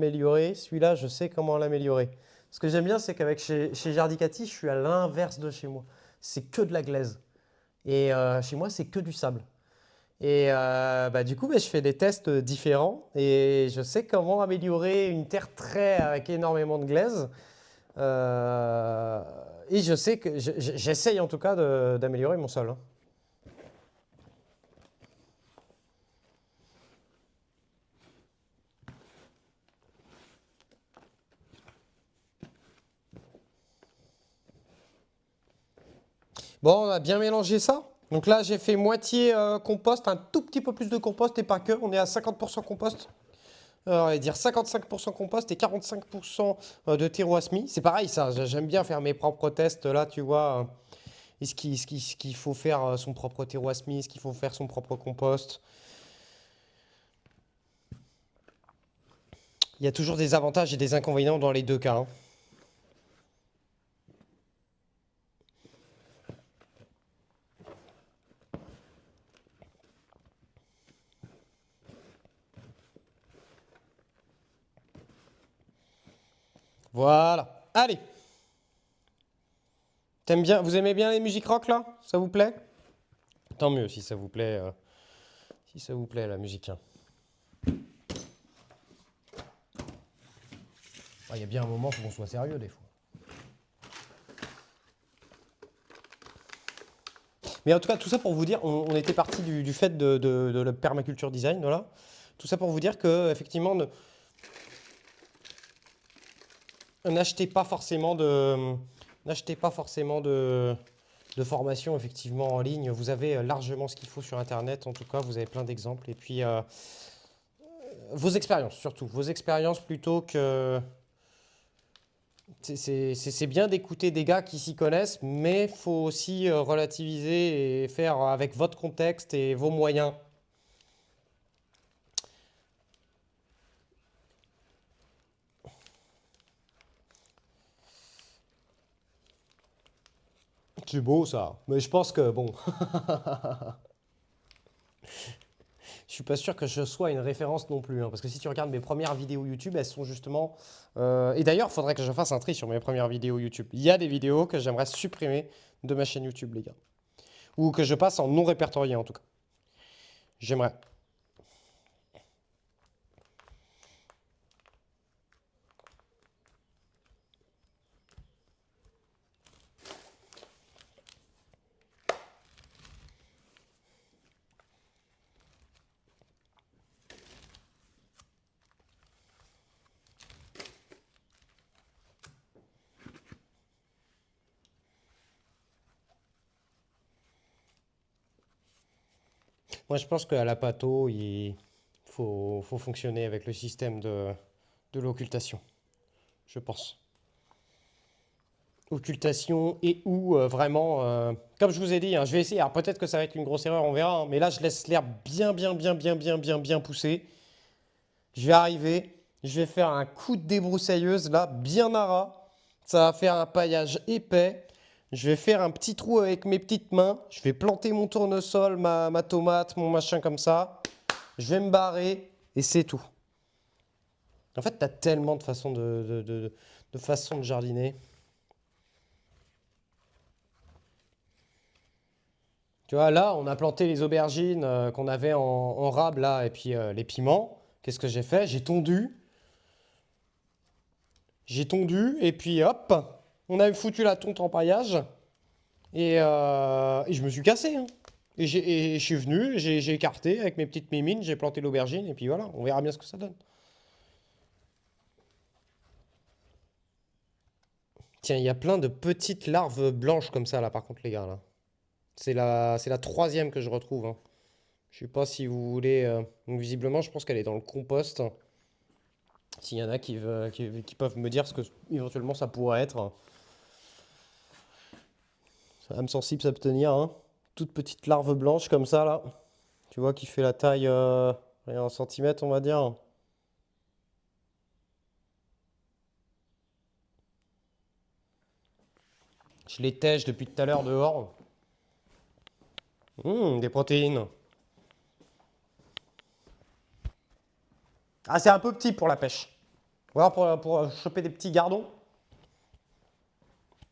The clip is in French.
l'améliorer. Celui-là, je sais comment l'améliorer. Ce que j'aime bien, c'est qu'avec chez Jardicati, je suis à l'inverse de chez moi. C'est que de la glaise. Et chez moi, c'est que du sable. Et bah, du coup, bah, je fais des tests différents et je sais comment améliorer une terre avec énormément de glaise. Euh, et je sais que j'essaye en tout cas d'améliorer mon sol, hein. Bon, on a bien mélangé ça. Donc là, j'ai fait moitié compost, un tout petit peu plus de compost et pas que. On est à 50% compost. On va dire 55% compost et 45% de terreau semis. C'est pareil, ça. J'aime bien faire mes propres tests. Là, tu vois, ce qu'il faut faire son propre terreau semis, est-ce qu'il faut faire son propre compost. Il y a toujours des avantages et des inconvénients dans les deux cas, hein. Voilà. Allez. Vous aimez bien les musiques rock là? Ça vous plaît? Tant mieux si ça vous plaît, la musique, hein. Il y a bien un moment, il faut qu'on soit sérieux des fois. Mais en tout cas, tout ça pour vous dire, on était parti du fait de la permaculture design, voilà. Tout ça pour vous dire que effectivement, n'achetez pas forcément de formation effectivement en ligne. Vous avez largement ce qu'il faut sur Internet. En tout cas, vous avez plein d'exemples. Et puis vos expériences surtout, vos expériences plutôt que c'est bien d'écouter des gars qui s'y connaissent, mais il faut aussi relativiser et faire avec votre contexte et vos moyens. C'est beau ça, mais je pense que bon, je suis pas sûr que je sois une référence non plus, hein, parce que si tu regardes mes premières vidéos YouTube, elles sont justement. Et d'ailleurs, il faudrait que je fasse un tri sur mes premières vidéos YouTube. Il y a des vidéos que j'aimerais supprimer de ma chaîne YouTube, les gars, ou que je passe en non répertorié en tout cas. J'aimerais. Moi, je pense qu'à la pâteau, il faut fonctionner avec le système de l'occultation. Je pense. Occultation et ou vraiment, comme je vous ai dit, hein, je vais essayer. Alors peut-être que ça va être une grosse erreur, on verra, hein, mais là, je laisse l'herbe bien pousser. Je vais arriver, je vais faire un coup de débroussailleuse là, bien à ras. Ça va faire un paillage épais. Je vais faire un petit trou avec mes petites mains. Je vais planter mon tournesol, ma tomate, mon machin comme ça. Je vais me barrer et c'est tout. En fait, tu as tellement de façons de façons de jardiner. Tu vois, là, on a planté les aubergines qu'on avait en rab là, et puis les piments. Qu'est-ce que j'ai fait? J'ai tondu, et puis hop, on avait foutu la tonte en paillage, et je me suis cassé, hein. Et je suis venu, j'ai écarté avec mes petites mimines, j'ai planté l'aubergine, et puis voilà, on verra bien ce que ça donne. Tiens, il y a plein de petites larves blanches comme ça là, par contre, les gars, là. C'est la troisième que je retrouve, hein. Je sais pas si vous voulez. Donc visiblement, je pense qu'elle est dans le compost. S'il y en a qui peuvent me dire ce que éventuellement ça pourrait être. Âme sensible s'abstenir, hein. Toute petite larve blanche comme ça là. Tu vois qui fait la taille en centimètres on va dire. Je les tèche depuis tout à l'heure dehors. Des protéines. Ah c'est un peu petit pour la pêche. Ou alors pour choper des petits gardons.